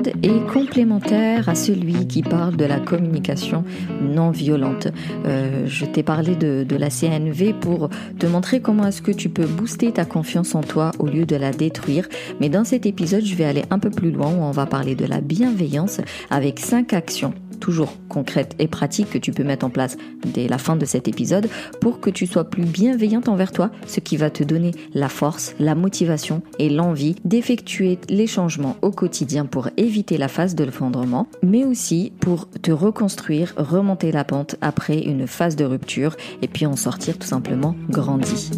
est complémentaire à celui qui parle de la communication non violente. Je t'ai parlé de la CNV pour te montrer comment est-ce que tu peux booster ta confiance en toi au lieu de la détruire. Mais dans cet épisode, je vais aller un peu plus loin où on va parler de la bienveillance avec 5 actions toujours concrètes et pratiques que tu peux mettre en place dès la fin de cet épisode pour que tu sois plus bienveillante envers toi, ce qui va te donner la force, la motivation et l'envie d'effectuer les changements au quotidien pour éviter la phase de l'effondrement, mais aussi pour te reconstruire, remonter la pente après une phase de rupture et puis en sortir tout simplement grandi.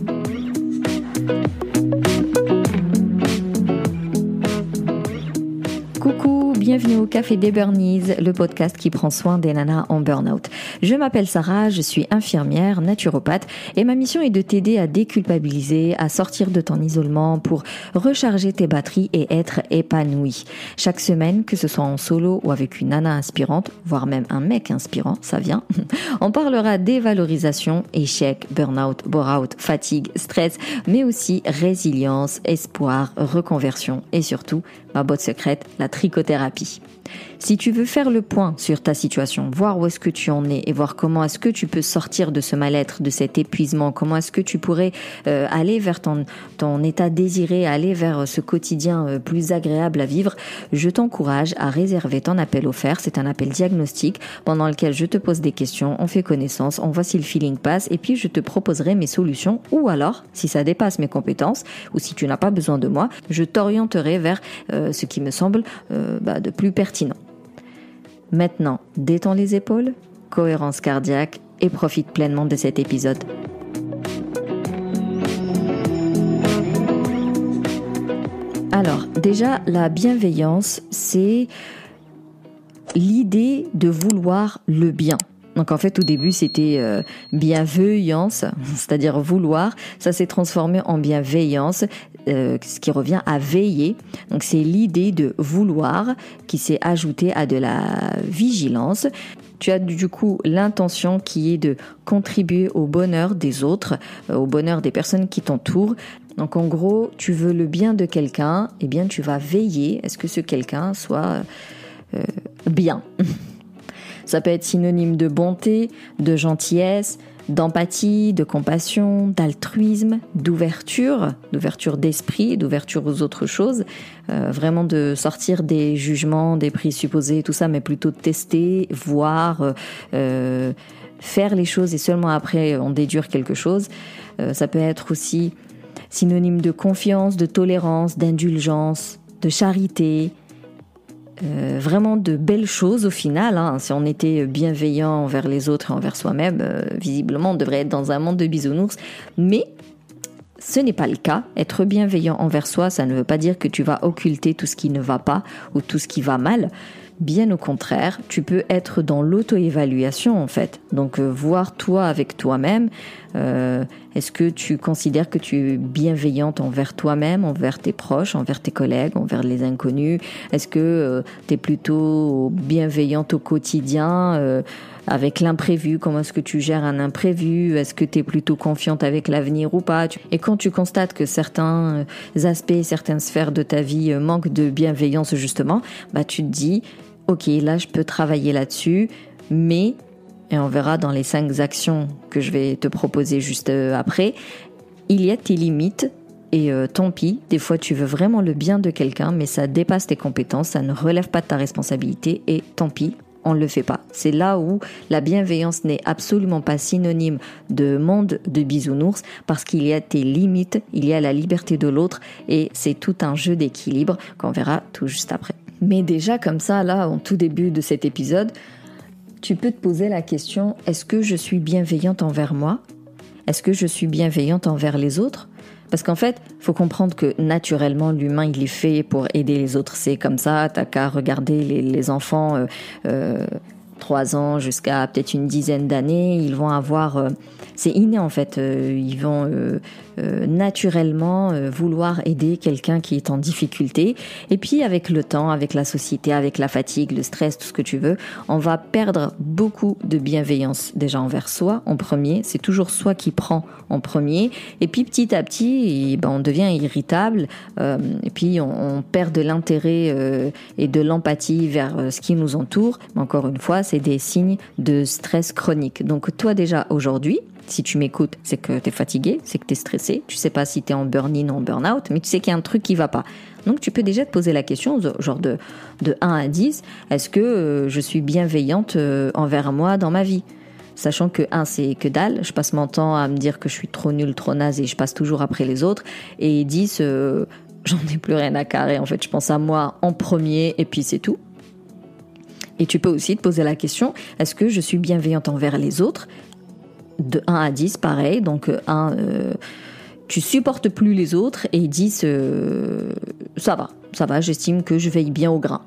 Coucou, bienvenue au Café des Burnies, le podcast qui prend soin des nanas en burn-out. Je m'appelle Sarah, je suis infirmière, naturopathe et ma mission est de t'aider à déculpabiliser, à sortir de ton isolement pour recharger tes batteries et être épanouie. Chaque semaine, que ce soit en solo ou avec une nana inspirante, voire même un mec inspirant, ça vient, on parlera dévalorisation, échec, burn-out, bore-out, fatigue, stress, mais aussi résilience, espoir, reconversion et surtout, ma botte secrète, la trichothérapie. Si tu veux faire le point sur ta situation, voir où est-ce que tu en es et voir comment est-ce que tu peux sortir de ce mal-être, de cet épuisement, comment est-ce que tu pourrais aller vers ton état désiré, aller vers ce quotidien plus agréable à vivre, je t'encourage à réserver ton appel offert. C'est un appel diagnostic pendant lequel je te pose des questions, on fait connaissance, on voit si le feeling passe et puis je te proposerai mes solutions ou alors, si ça dépasse mes compétences ou si tu n'as pas besoin de moi, je t'orienterai vers ce qui me semble de plus pertinent. Maintenant, détends les épaules, cohérence cardiaque et profite pleinement de cet épisode. Alors, déjà, la bienveillance, c'est l'idée de vouloir le bien. Donc en fait au début c'était bienveillance, c'est-à-dire vouloir, ça s'est transformé en bienveillance, ce qui revient à veiller. Donc c'est l'idée de vouloir qui s'est ajoutée à de la vigilance. Tu as du coup l'intention qui est de contribuer au bonheur des autres, au bonheur des personnes qui t'entourent. Donc en gros, tu veux le bien de quelqu'un, eh bien tu vas veiller à ce que ce quelqu'un soit bien. Ça peut être synonyme de bonté, de gentillesse, d'empathie, de compassion, d'altruisme, d'ouverture d'esprit, d'ouverture aux autres choses. Vraiment de sortir des jugements, des présupposés, tout ça, mais plutôt de tester, voir, faire les choses et seulement après en déduire quelque chose. Ça peut être aussi synonyme de confiance, de tolérance, d'indulgence, de charité. Vraiment de belles choses au final, hein. Si on était bienveillant envers les autres et envers soi-même, visiblement on devrait être dans un monde de bisounours, mais ce n'est pas le cas. Être bienveillant envers soi, ça ne veut pas dire que tu vas occulter tout ce qui ne va pas ou tout ce qui va mal. Bien au contraire, tu peux être dans l'auto-évaluation en fait. Donc voir toi avec toi-même, est-ce que tu considères que tu es bienveillante envers toi-même, envers tes proches, envers tes collègues, envers les inconnus? Est-ce que tu es plutôt bienveillante au quotidien avec l'imprévu? Comment est-ce que tu gères un imprévu? Est-ce que tu es plutôt confiante avec l'avenir ou pas? Et quand tu constates que certains aspects, certaines sphères de ta vie manquent de bienveillance justement, tu te dis ok, là je peux travailler là-dessus, mais, et on verra dans les 5 actions que je vais te proposer juste après, il y a tes limites et tant pis, des fois tu veux vraiment le bien de quelqu'un, mais ça dépasse tes compétences, ça ne relève pas de ta responsabilité et tant pis, on ne le fait pas. C'est là où la bienveillance n'est absolument pas synonyme de monde de bisounours parce qu'il y a tes limites, il y a la liberté de l'autre et c'est tout un jeu d'équilibre qu'on verra tout juste après. Mais déjà comme ça, là, en tout début de cet épisode, tu peux te poser la question, est-ce que je suis bienveillante envers moi? Est-ce que je suis bienveillante envers les autres? Parce qu'en fait, faut comprendre que naturellement, l'humain, il est fait pour aider les autres. C'est comme ça, t'as qu'à regarder les enfants 3 ans jusqu'à peut-être une dizaine d'années, ils vont avoir... c'est inné en fait, ils vont naturellement vouloir aider quelqu'un qui est en difficulté. Et puis avec le temps, avec la société, avec la fatigue, le stress, tout ce que tu veux, on va perdre beaucoup de bienveillance déjà envers soi en premier. C'est toujours soi qui prend en premier. Et puis petit à petit, on devient irritable. Et puis on perd de l'intérêt et de l'empathie vers ce qui nous entoure. Mais encore une fois, c'est des signes de stress chronique. Donc toi déjà aujourd'hui, si tu m'écoutes, c'est que tu es fatigué, c'est que tu es stressé. Tu sais pas si tu es en burn-in ou en burn-out, mais tu sais qu'il y a un truc qui va pas. Donc tu peux déjà te poser la question, genre de 1 à 10, est-ce que je suis bienveillante envers moi dans ma vie ? Sachant que 1, c'est que dalle, je passe mon temps à me dire que je suis trop nulle, trop naze et je passe toujours après les autres. Et 10, j'en ai plus rien à carrer. En fait, je pense à moi en premier et puis c'est tout. Et tu peux aussi te poser la question, est-ce que je suis bienveillante envers les autres ? De 1 à 10, pareil. Donc 1, tu supportes plus les autres, et 10, ça va, j'estime que je veille bien au grain.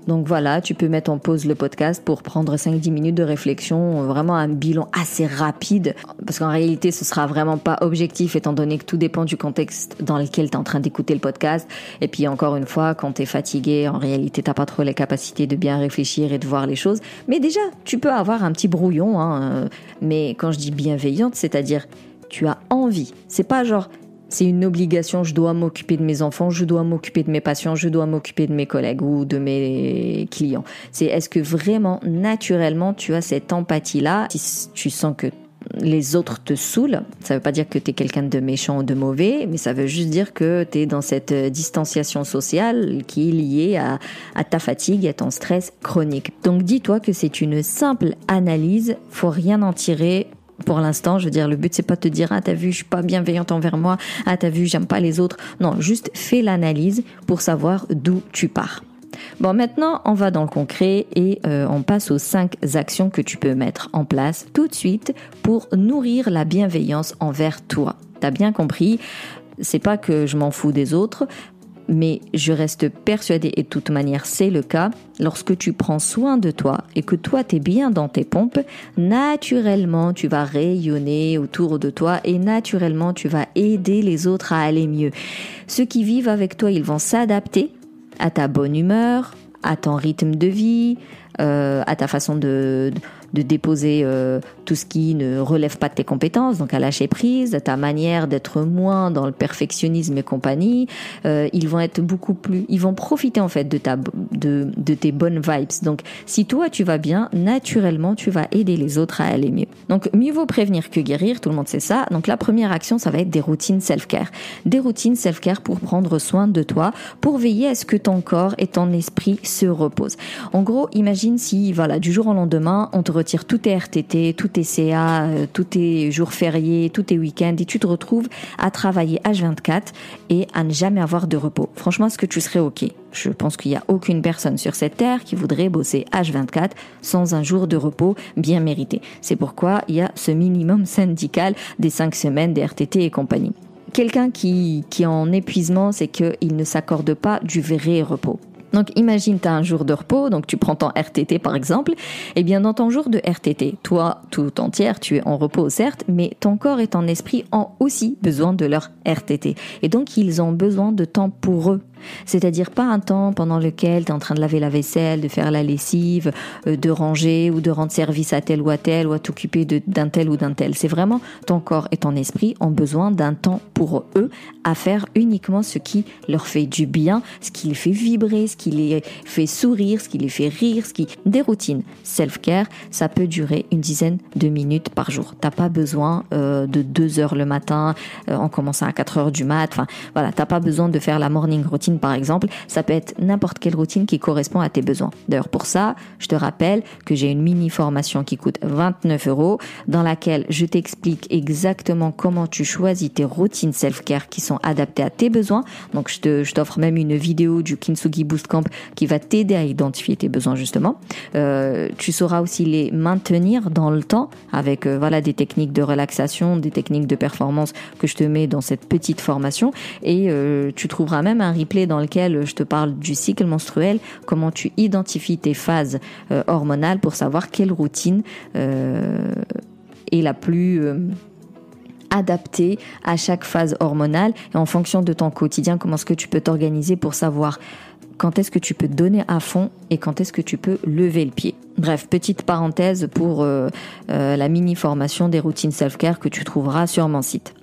Donc voilà, tu peux mettre en pause le podcast pour prendre 5-10 minutes de réflexion, vraiment un bilan assez rapide, parce qu'en réalité ce sera vraiment pas objectif étant donné que tout dépend du contexte dans lequel tu es en train d'écouter le podcast. Et puis encore une fois, quand tu es fatigué, en réalité t'as pas trop les capacités de bien réfléchir et de voir les choses. Mais déjà, tu peux avoir un petit brouillon, mais quand je dis bienveillante, c'est-à-dire tu as envie, c'est pas genre c'est une obligation, je dois m'occuper de mes enfants, je dois m'occuper de mes patients, je dois m'occuper de mes collègues ou de mes clients. C'est est-ce que vraiment, naturellement, tu as cette empathie-là ? Si tu sens que les autres te saoulent, ça veut pas dire que tu es quelqu'un de méchant ou de mauvais, mais ça veut juste dire que tu es dans cette distanciation sociale qui est liée à ta fatigue et à ton stress chronique. Donc dis-toi que c'est une simple analyse, faut rien en tirer. Pour l'instant, je veux dire, le but c'est pas de te dire t'as vu, je suis pas bienveillante envers moi, t'as vu, j'aime pas les autres. Non, juste fais l'analyse pour savoir d'où tu pars. Bon, maintenant, on va dans le concret et on passe aux 5 actions que tu peux mettre en place tout de suite pour nourrir la bienveillance envers toi. T'as bien compris, c'est pas que je m'en fous des autres, mais je reste persuadée, et de toute manière c'est le cas, lorsque tu prends soin de toi et que toi t'es bien dans tes pompes, naturellement tu vas rayonner autour de toi et naturellement tu vas aider les autres à aller mieux. Ceux qui vivent avec toi, ils vont s'adapter à ta bonne humeur, à ton rythme de vie, à ta façon de déposer tout ce qui ne relève pas de tes compétences, donc à lâcher prise, à ta manière d'être moins dans le perfectionnisme et compagnie. Ils vont être ils vont profiter en fait de tes bonnes vibes. Donc si toi tu vas bien, naturellement tu vas aider les autres à aller mieux. Donc mieux vaut prévenir que guérir, tout le monde sait ça. Donc la première action, ça va être des routines self-care. Des routines self-care pour prendre soin de toi, pour veiller à ce que ton corps et ton esprit se reposent. En gros, imagine si du jour au lendemain, on te retire tous tes RTT, tous tes CA, tous tes jours fériés, tous tes week-ends, et tu te retrouves à travailler H24 et à ne jamais avoir de repos. Franchement, est-ce que tu serais OK ? Je pense qu'il n'y a aucune personne sur cette terre qui voudrait bosser H24 sans un jour de repos bien mérité. C'est pourquoi il y a ce minimum syndical des 5 semaines des RTT et compagnie. Quelqu'un qui est en épuisement, c'est qu'il ne s'accorde pas du vrai repos. Donc imagine tu as un jour de repos, donc tu prends ton RTT par exemple, et bien dans ton jour de RTT, toi tout entière, tu es en repos certes, mais ton corps et ton esprit ont aussi besoin de leur RTT. Et donc ils ont besoin de temps pour eux. C'est-à-dire pas un temps pendant lequel tu es en train de laver la vaisselle, de faire la lessive, de ranger ou de rendre service à tel ou à t'occuper d'un tel ou d'un tel. C'est vraiment ton corps et ton esprit ont besoin d'un temps pour eux à faire uniquement ce qui leur fait du bien, ce qui les fait vibrer, ce qui les fait sourire, ce qui les fait rire, Des routines self-care, ça peut durer une dizaine de minutes par jour. T'as pas besoin de 2 heures le matin en commençant à 4 heures du mat. Enfin, voilà, t'as pas besoin de faire la morning routine par exemple. Ça peut être n'importe quelle routine qui correspond à tes besoins. D'ailleurs, pour ça, je te rappelle que j'ai une mini formation qui coûte 29 € dans laquelle je t'explique exactement comment tu choisis tes routines self-care qui sont adaptées à tes besoins. Donc, je t'offre même une vidéo du Kintsugi Boost Camp qui va t'aider à identifier tes besoins justement. Tu sauras aussi les maintenir dans le temps avec des techniques de relaxation, des techniques de performance que je te mets dans cette petite formation. Et tu trouveras même un replay dans lequel je te parle du cycle menstruel, comment tu identifies tes phases hormonales pour savoir quelle routine est la plus adapté à chaque phase hormonale et en fonction de ton quotidien, comment est-ce que tu peux t'organiser pour savoir quand est-ce que tu peux te donner à fond et quand est-ce que tu peux lever le pied. Bref, petite parenthèse pour la mini-formation des routines self-care que tu trouveras sur mon site.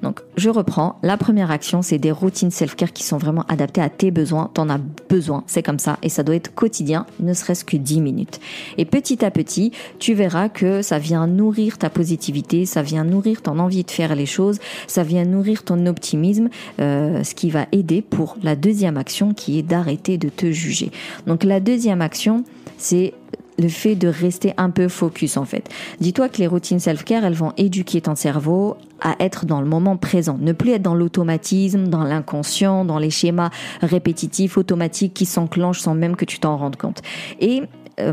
Donc, je reprends. La première action, c'est des routines self-care qui sont vraiment adaptées à tes besoins. T'en as besoin, c'est comme ça. Et ça doit être quotidien, ne serait-ce que 10 minutes. Et petit à petit, tu verras que ça vient nourrir ta positivité, ça vient nourrir ton envie de faire les choses, ça vient nourrir ton optimisme, ce qui va aider pour la deuxième action qui est d'arrêter de te juger. Donc, la deuxième action, c'est le fait de rester un peu focus en fait. Dis-toi que les routines self-care, elles vont éduquer ton cerveau à être dans le moment présent, ne plus être dans l'automatisme, dans l'inconscient, dans les schémas répétitifs, automatiques qui s'enclenchent sans même que tu t'en rendes compte. Et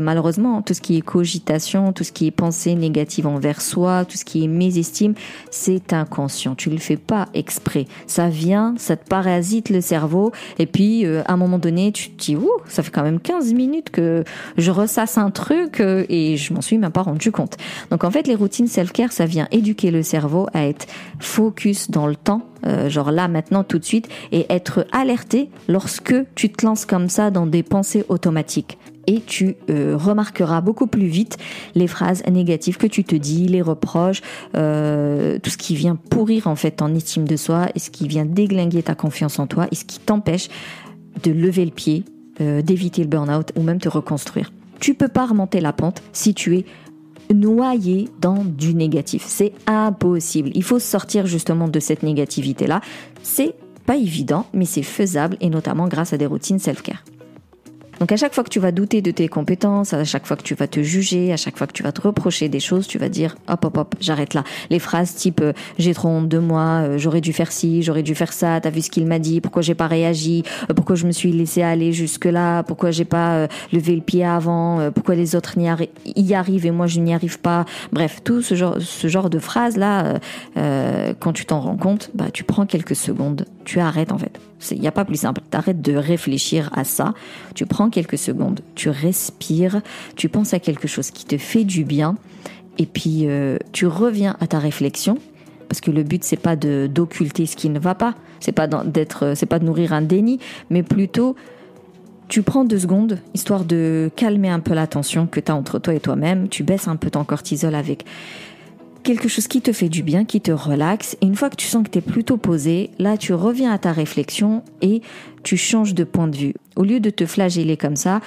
malheureusement, tout ce qui est cogitation, tout ce qui est pensée négative envers soi, tout ce qui est mésestime, c'est inconscient. Tu le fais pas exprès. Ça vient, ça te parasite le cerveau. Et puis, à un moment donné, tu te dis, ouh, ça fait quand même 15 minutes que je ressasse un truc et je m'en suis même pas rendu compte. Donc, en fait, les routines self-care, ça vient éduquer le cerveau à être focus dans le temps. Genre là, maintenant, tout de suite, et être alerté lorsque tu te lances comme ça dans des pensées automatiques. Et tu remarqueras beaucoup plus vite les phrases négatives que tu te dis, les reproches, tout ce qui vient pourrir en fait ton estime de soi et ce qui vient déglinguer ta confiance en toi et ce qui t'empêche de lever le pied, d'éviter le burn-out ou même te reconstruire. Tu peux pas remonter la pente si tu es noyé dans du négatif. C'est impossible. Il faut sortir justement de cette négativité-là. C'est pas évident, mais c'est faisable et notamment grâce à des routines self-care. Donc à chaque fois que tu vas douter de tes compétences, à chaque fois que tu vas te juger, à chaque fois que tu vas te reprocher des choses, tu vas dire hop, j'arrête là. Les phrases type j'ai trop honte de moi, j'aurais dû faire ci, j'aurais dû faire ça, t'as vu ce qu'il m'a dit, pourquoi j'ai pas réagi, pourquoi je me suis laissé aller jusque là, pourquoi j'ai pas levé le pied avant, pourquoi les autres y arrivent et moi je n'y arrive pas. Bref, tout ce genre de phrases là, quand tu t'en rends compte, bah tu prends quelques secondes, tu arrêtes en fait. Il n'y a pas plus simple. T'arrêtes de réfléchir à ça. Tu prends quelques secondes, tu respires, tu penses à quelque chose qui te fait du bien et puis tu reviens à ta réflexion parce que le but c'est pas d'occulter ce qui ne va pas, c'est pas de nourrir un déni, mais plutôt tu prends 2 secondes histoire de calmer un peu la tension que t'as entre toi et toi-même. Tu baisses un peu ton cortisol avec quelque chose qui te fait du bien, qui te relaxe. Et une fois que tu sens que tu es plutôt posé, là, tu reviens à ta réflexion et tu changes de point de vue. Au lieu de te flageller comme ça,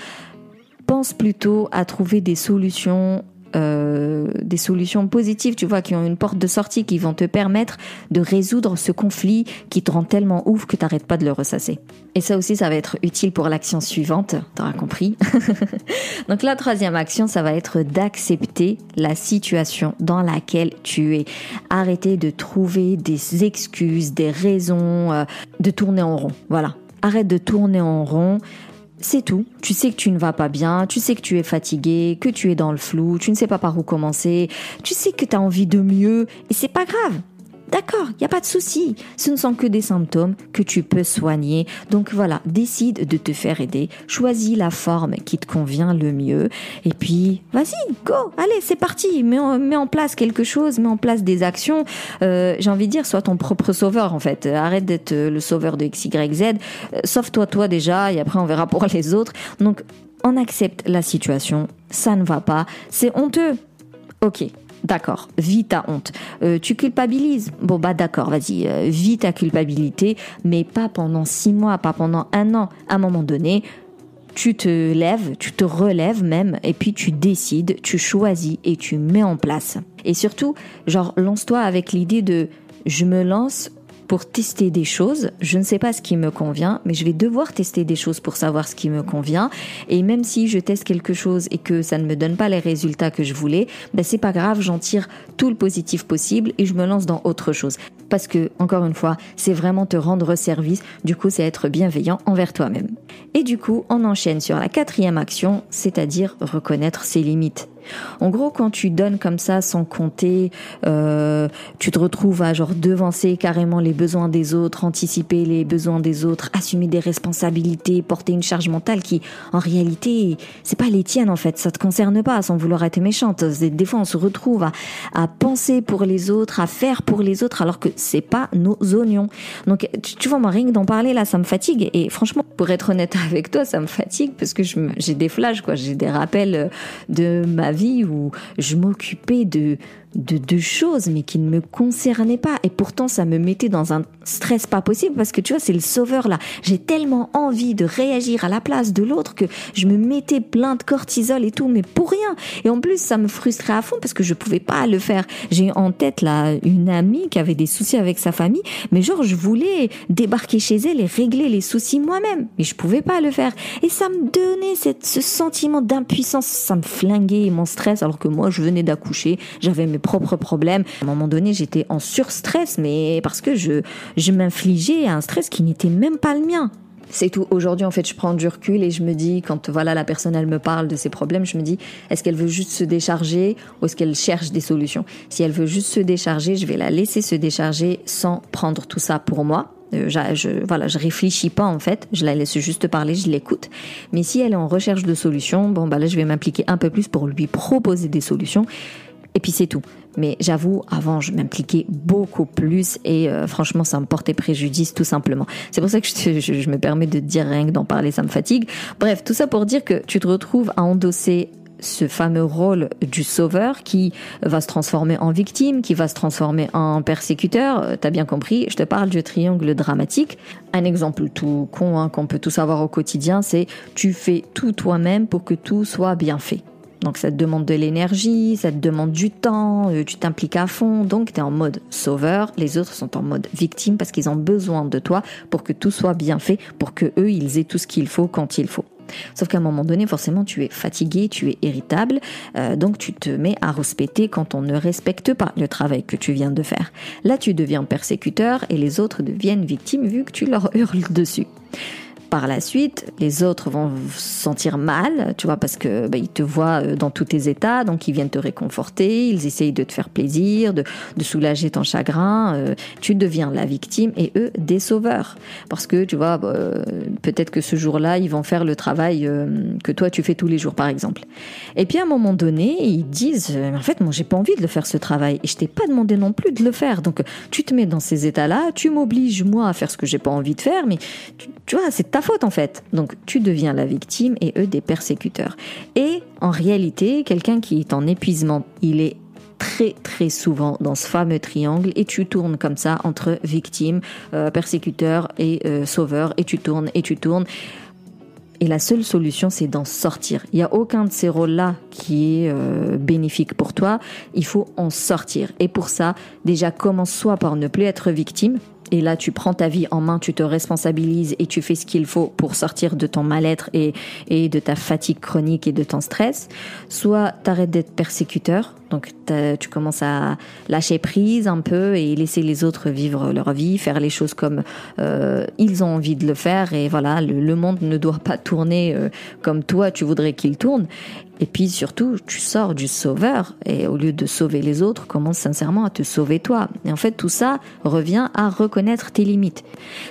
pense plutôt à trouver des solutions positives, tu vois, qui ont une porte de sortie, qui vont te permettre de résoudre ce conflit qui te rend tellement ouf que tu n'arrêtes pas de le ressasser. Et ça aussi, ça va être utile pour l'action suivante, t'auras compris. Donc la troisième action, ça va être d'accepter la situation dans laquelle tu es. Arrêter de trouver des excuses, des raisons, de tourner en rond. Voilà, arrête de tourner en rond. C'est tout. Tu sais que tu ne vas pas bien, tu sais que tu es fatigué, que tu es dans le flou, tu ne sais pas par où commencer, tu sais que tu as envie de mieux et c'est pas grave. D'accord, il n'y a pas de souci. Ce ne sont que des symptômes que tu peux soigner. Donc voilà, décide de te faire aider. Choisis la forme qui te convient le mieux. Et puis, vas-y, go, allez, c'est parti. Mets en place quelque chose, mets en place des actions. J'ai envie de dire, sois ton propre sauveur en fait. Arrête d'être le sauveur de X, Y, Z. Sauve-toi toi déjà et après on verra pour les autres. Donc, on accepte la situation. Ça ne va pas. C'est honteux. Ok. D'accord, vis ta honte. Tu culpabilises. Bon bah d'accord, vas-y, vis ta culpabilité, mais pas pendant 6 mois, pas pendant 1 an. À un moment donné, tu te lèves, tu te relèves même, et puis tu décides, tu choisis et tu mets en place. Et surtout, genre, lance-toi avec l'idée de « je me lance » pour tester des choses. Je ne sais pas ce qui me convient, mais je vais devoir tester des choses pour savoir ce qui me convient. Et même si je teste quelque chose et que ça ne me donne pas les résultats que je voulais, ben c'est pas grave, j'en tire tout le positif possible et je me lance dans autre chose. Parce que, encore une fois, c'est vraiment te rendre service. Du coup, c'est être bienveillant envers toi-même. Et du coup, on enchaîne sur la 4e action, c'est-à-dire reconnaître ses limites. En gros, quand tu donnes comme ça sans compter, tu te retrouves à genre devancer carrément les besoins des autres, anticiper les besoins des autres, assumer des responsabilités, porter une charge mentale qui, en réalité, c'est pas les tiennes en fait. Ça te concerne pas, sans vouloir être méchante. Des fois, on se retrouve à penser pour les autres, à faire pour les autres, alors que c'est pas nos oignons. Donc, tu vois, moi, rien que d'en parler là, ça me fatigue. Et franchement, pour être honnête avec toi, ça me fatigue parce que j'ai des flashs, quoi. J'ai des rappels de ma vie où je m'occupais de choses mais qui ne me concernaient pas, et pourtant ça me mettait dans un stress pas possible parce que tu vois, c'est le sauveur là. J'ai tellement envie de réagir à la place de l'autre que je me mettais plein de cortisol et tout, mais pour rien. Et en plus ça me frustrait à fond parce que je pouvais pas le faire. J'ai en tête là une amie qui avait des soucis avec sa famille, mais genre je voulais débarquer chez elle et régler les soucis moi-même, mais je pouvais pas le faire, et ça me donnait ce sentiment d'impuissance. Ça me flinguait mon stress alors que moi je venais d'accoucher, j'avais mes propres problèmes. À un moment donné, j'étais en surstress, mais parce que je m'infligeais un stress qui n'était même pas le mien. C'est tout. Aujourd'hui, en fait, je prends du recul et je me dis, quand voilà, la personne, elle me parle de ses problèmes, je me dis, est-ce qu'elle veut juste se décharger ou est-ce qu'elle cherche des solutions? Si elle veut juste se décharger, je vais la laisser se décharger sans prendre tout ça pour moi. Je réfléchis pas en fait, je la laisse juste parler, je l'écoute. Mais si elle est en recherche de solutions, là, je vais m'impliquer un peu plus pour lui proposer des solutions. Et puis c'est tout. Mais j'avoue, avant, je m'impliquais beaucoup plus et franchement, ça me portait préjudice tout simplement. C'est pour ça que je me permets de te dire, rien que d'en parler, ça me fatigue. Bref, tout ça pour dire que tu te retrouves à endosser ce fameux rôle du sauveur qui va se transformer en victime, qui va se transformer en persécuteur. T'as bien compris, je te parle du triangle dramatique. Un exemple tout con qu'on peut tous avoir au quotidien, c'est tu fais tout toi-même pour que tout soit bien fait. Donc ça te demande de l'énergie, ça te demande du temps, tu t'impliques à fond, donc tu es en mode sauveur, les autres sont en mode victime parce qu'ils ont besoin de toi pour que tout soit bien fait, pour que eux ils aient tout ce qu'il faut quand il faut. Sauf qu'à un moment donné, forcément, tu es fatigué, tu es irritable, donc tu te mets à rouspéter quand on ne respecte pas le travail que tu viens de faire. Là, tu deviens persécuteur et les autres deviennent victimes vu que tu leur hurles dessus. Par la suite, les autres vont se sentir mal, tu vois, parce que ils te voient dans tous tes états, donc ils viennent te réconforter, ils essayent de te faire plaisir, de soulager ton chagrin. Tu deviens la victime et eux des sauveurs, parce que tu vois, peut-être que ce jour-là, ils vont faire le travail que toi tu fais tous les jours, par exemple. Et puis à un moment donné, ils disent, en fait, moi j'ai pas envie de le faire ce travail et je t'ai pas demandé non plus de le faire. Donc tu te mets dans ces états-là, tu m'obliges moi à faire ce que j'ai pas envie de faire, mais tu vois, c'est ta faute en fait. Donc tu deviens la victime et eux des persécuteurs. Et en réalité, quelqu'un qui est en épuisement, il est très très souvent dans ce fameux triangle et tu tournes comme ça entre victime, persécuteur et sauveur, et tu tournes et tu tournes. Et la seule solution, c'est d'en sortir. Il n'y a aucun de ces rôles-là qui est bénéfique pour toi. Il faut en sortir. Et pour ça, déjà, commence soit par ne plus être victime. Et là, tu prends ta vie en main, tu te responsabilises et tu fais ce qu'il faut pour sortir de ton mal-être et de ta fatigue chronique et de ton stress. Soit t'arrêtes d'être persécuteur, donc tu commences à lâcher prise un peu et laisser les autres vivre leur vie, faire les choses comme ils ont envie de le faire. Et voilà, le monde ne doit pas tourner comme toi tu voudrais qu'il tourne. Et puis surtout, tu sors du sauveur et au lieu de sauver les autres, commence sincèrement à te sauver toi. Et en fait, tout ça revient à reconnaître tes limites.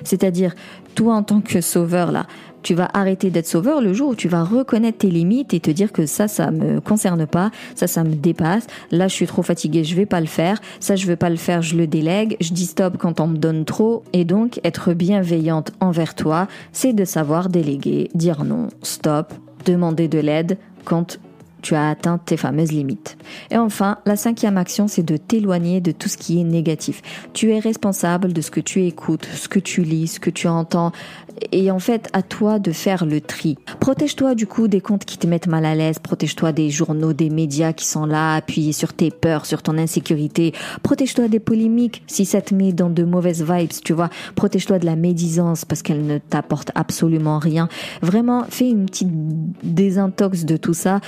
C'est-à-dire, toi en tant que sauveur là, tu vas arrêter d'être sauveur le jour où tu vas reconnaître tes limites et te dire que ça me concerne pas, ça me dépasse, là je suis trop fatiguée, je vais pas le faire, ça je veux pas le faire, je le délègue, je dis stop quand on me donne trop. Et donc, être bienveillante envers toi, c'est de savoir déléguer, dire non, stop, demander de l'aide quand tu as atteint tes fameuses limites. Et enfin, la 5e action, c'est de t'éloigner de tout ce qui est négatif. Tu es responsable de ce que tu écoutes, ce que tu lis, ce que tu entends. Et en fait, à toi de faire le tri. Protège-toi du coup des comptes qui te mettent mal à l'aise. Protège-toi des journaux, des médias qui sont là, appuyés sur tes peurs, sur ton insécurité. Protège-toi des polémiques si ça te met dans de mauvaises vibes, tu vois. Protège-toi de la médisance parce qu'elle ne t'apporte absolument rien. Vraiment, fais une petite désintox de tout ça.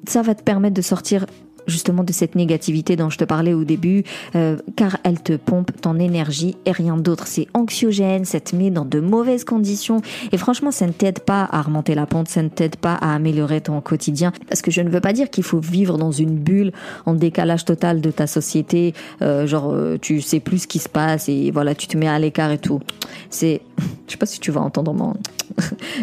Ça va te permettre de sortir justement de cette négativité dont je te parlais au début, car elle te pompe ton énergie et rien d'autre. C'est anxiogène, ça te met dans de mauvaises conditions et franchement ça ne t'aide pas à remonter la pente, ça ne t'aide pas à améliorer ton quotidien, parce que je ne veux pas dire qu'il faut vivre dans une bulle en décalage total de ta société, tu sais plus ce qui se passe et voilà, tu te mets à l'écart et tout. Je sais pas si tu vas entendre mon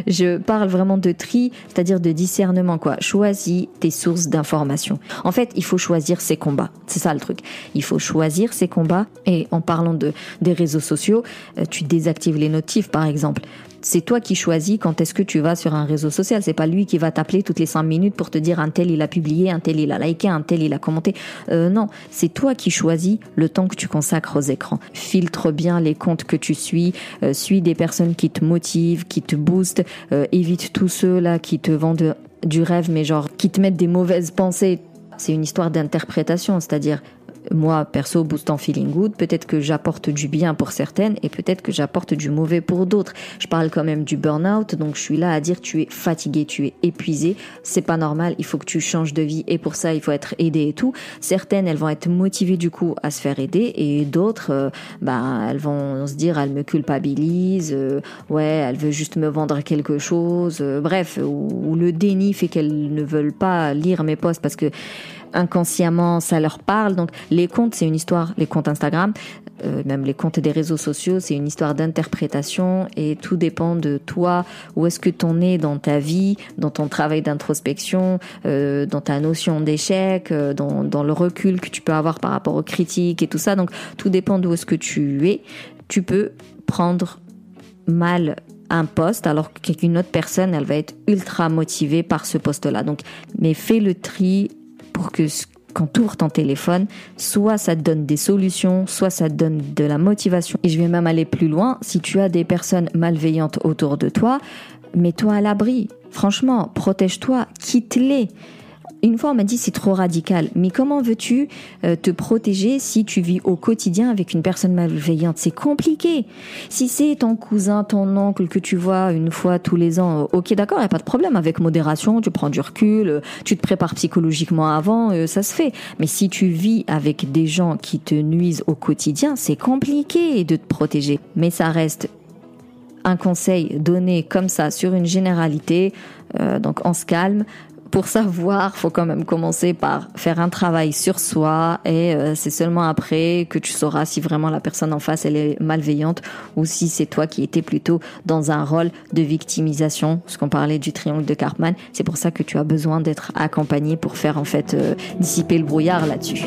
je parle vraiment de tri, c'est-à-dire de discernement, quoi. Choisis tes sources d'information. En fait, il faut choisir ses combats. C'est ça le truc. Il faut choisir ses combats. Et en parlant des réseaux sociaux, tu désactives les notifs, par exemple. C'est toi qui choisis quand est-ce que tu vas sur un réseau social. C'est pas lui qui va t'appeler toutes les 5 minutes pour te dire un tel il a publié, un tel il a liké, un tel il a commenté. Non, c'est toi qui choisis le temps que tu consacres aux écrans. Filtre bien les comptes que tu suis. Suis des personnes qui te motivent, qui te boostent. Évite tous ceux là qui te vendent du rêve, mais genre qui te mettent des mauvaises pensées. C'est une histoire d'interprétation, c'est-à-dire moi, perso, boostant feeling good, peut-être que j'apporte du bien pour certaines et peut-être que j'apporte du mauvais pour d'autres. Je parle quand même du burn-out, donc je suis là à dire tu es fatigué, tu es épuisé, c'est pas normal, il faut que tu changes de vie et pour ça, il faut être aidé et tout. Certaines, elles vont être motivées du coup à se faire aider et d'autres, elles vont se dire, elle me culpabilise, elle veut juste me vendre quelque chose, bref, ou le déni fait qu'elles ne veulent pas lire mes posts parce que inconsciemment ça leur parle. Donc les comptes, c'est une histoire, les comptes Instagram, même les comptes des réseaux sociaux, c'est une histoire d'interprétation et tout dépend de toi, où est-ce que t'en es dans ta vie, dans ton travail d'introspection, dans ta notion d'échec, dans le recul que tu peux avoir par rapport aux critiques et tout ça. Donc tout dépend d'où est-ce que tu es. Tu peux prendre mal un post alors qu'une autre personne, elle va être ultra motivée par ce post-là. Donc, mais fais le tri pour que quand tu ouvres ton téléphone, soit ça te donne des solutions, soit ça te donne de la motivation. Et je vais même aller plus loin, si tu as des personnes malveillantes autour de toi, mets-toi à l'abri. Franchement, protège-toi, quitte-les. Une fois, on m'a dit c'est trop radical. Mais comment veux-tu te protéger si tu vis au quotidien avec une personne malveillante? C'est compliqué. Si c'est ton cousin, ton oncle que tu vois une fois tous les ans, ok, d'accord, il n'y a pas de problème. Avec modération, tu prends du recul, tu te prépares psychologiquement avant, ça se fait. Mais si tu vis avec des gens qui te nuisent au quotidien, c'est compliqué de te protéger. Mais ça reste un conseil donné comme ça sur une généralité, donc on se calme. Pour savoir, faut quand même commencer par faire un travail sur soi et c'est seulement après que tu sauras si vraiment la personne en face elle est malveillante ou si c'est toi qui étais plutôt dans un rôle de victimisation, parce qu'on parlait du triangle de Karpman. C'est pour ça que tu as besoin d'être accompagné pour faire en fait dissiper le brouillard là-dessus.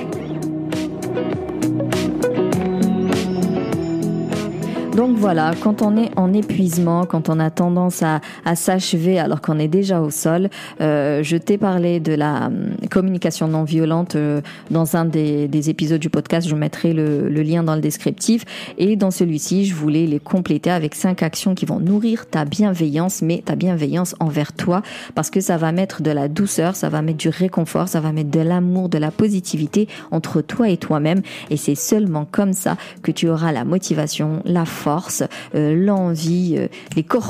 Donc voilà, quand on est en épuisement, quand on a tendance à s'achever alors qu'on est déjà au sol, je t'ai parlé de la communication non violente dans un des épisodes du podcast, je mettrai le lien dans le descriptif. Et dans celui-ci, je voulais les compléter avec 5 actions qui vont nourrir ta bienveillance, mais ta bienveillance envers toi, parce que ça va mettre de la douceur, ça va mettre du réconfort, ça va mettre de l'amour, de la positivité entre toi et toi-même. Et c'est seulement comme ça que tu auras la motivation, la force, l'envie, les cojones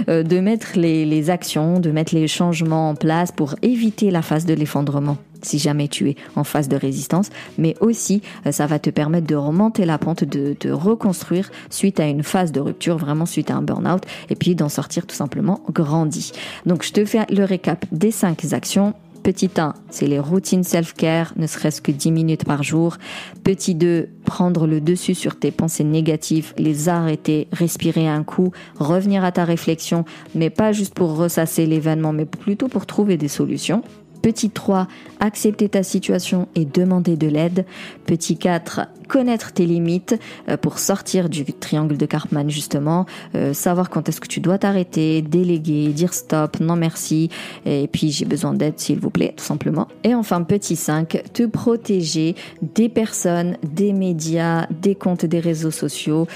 de mettre les actions, de mettre les changements en place pour éviter la phase de l'effondrement si jamais tu es en phase de résistance, mais aussi ça va te permettre de remonter la pente, de te reconstruire suite à une phase de rupture, vraiment suite à un burn-out, et puis d'en sortir tout simplement grandi. Donc je te fais le récap des 5 actions. Petit 1, c'est les routines self-care, ne serait-ce que 10 minutes par jour. Petit 2, prendre le dessus sur tes pensées négatives, les arrêter, respirer un coup, revenir à ta réflexion, mais pas juste pour ressasser l'événement, mais plutôt pour trouver des solutions. Petit 3, accepter ta situation et demander de l'aide. Petit 4, connaître tes limites pour sortir du triangle de Karpman justement, savoir quand est-ce que tu dois t'arrêter, déléguer, dire stop, non merci, et puis j'ai besoin d'aide s'il vous plaît, tout simplement. Et enfin petit 5, te protéger des personnes, des médias, des comptes des réseaux sociaux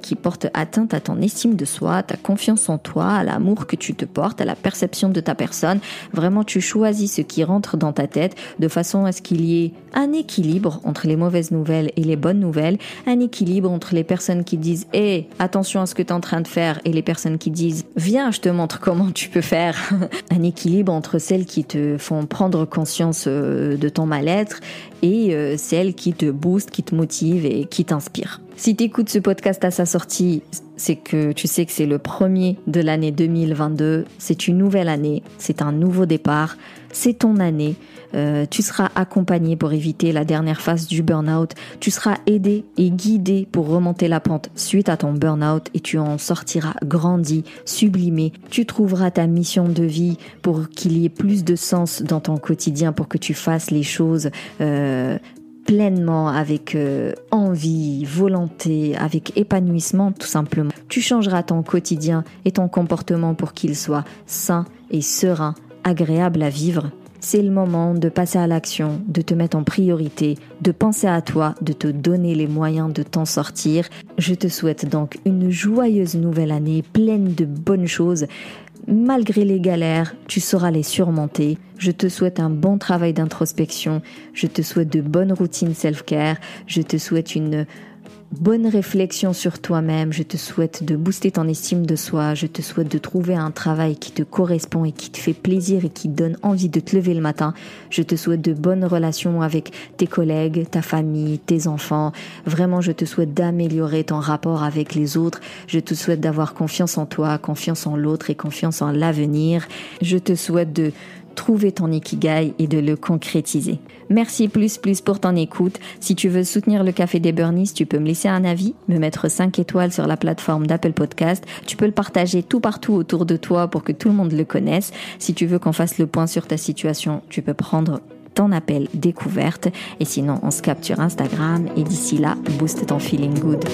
qui portent atteinte à ton estime de soi, à ta confiance en toi, à l'amour que tu te portes, à la perception de ta personne. Vraiment tu choisis ce qui rentre dans ta tête de façon à ce qu'il y ait un équilibre entre les mauvaises nouvelles et les bonnes nouvelles, un équilibre entre les personnes qui disent hey, attention à ce que tu es en train de faire et les personnes qui disent viens, je te montre comment tu peux faire. Un équilibre entre celles qui te font prendre conscience de ton mal-être et celles qui te boostent, qui te motivent et qui t'inspirent. Si tu écoutes ce podcast à sa sortie, c'est que tu sais que c'est le premier de l'année 2022. C'est une nouvelle année, c'est un nouveau départ, c'est ton année. Tu seras accompagné pour éviter la dernière phase du burn-out. Tu seras aidé et guidé pour remonter la pente suite à ton burn-out et tu en sortiras grandi, sublimé. Tu trouveras ta mission de vie pour qu'il y ait plus de sens dans ton quotidien, pour que tu fasses les choses pleinement, avec envie, volonté, avec épanouissement tout simplement. Tu changeras ton quotidien et ton comportement pour qu'il soit sain et serein, agréable à vivre. C'est le moment de passer à l'action, de te mettre en priorité, de penser à toi, de te donner les moyens de t'en sortir. Je te souhaite donc une joyeuse nouvelle année pleine de bonnes choses. Malgré les galères, tu sauras les surmonter. Je te souhaite un bon travail d'introspection. Je te souhaite de bonnes routines self-care. Je te souhaite une bonne réflexion sur toi-même. Je te souhaite de booster ton estime de soi. Je te souhaite de trouver un travail qui te correspond et qui te fait plaisir et qui te donne envie de te lever le matin. Je te souhaite de bonnes relations avec tes collègues, ta famille, tes enfants. Vraiment, je te souhaite d'améliorer ton rapport avec les autres. Je te souhaite d'avoir confiance en toi, confiance en l'autre et confiance en l'avenir. Je te souhaite de trouver ton ikigai et de le concrétiser. Merci plus pour ton écoute. Si tu veux soutenir le Café des Burnies, tu peux me laisser un avis, me mettre 5 étoiles sur la plateforme d'Apple Podcast. Tu peux le partager tout partout autour de toi pour que tout le monde le connaisse. Si tu veux qu'on fasse le point sur ta situation, tu peux prendre ton appel découverte. Et sinon, on se capte sur Instagram. Et d'ici là, booste ton feeling good.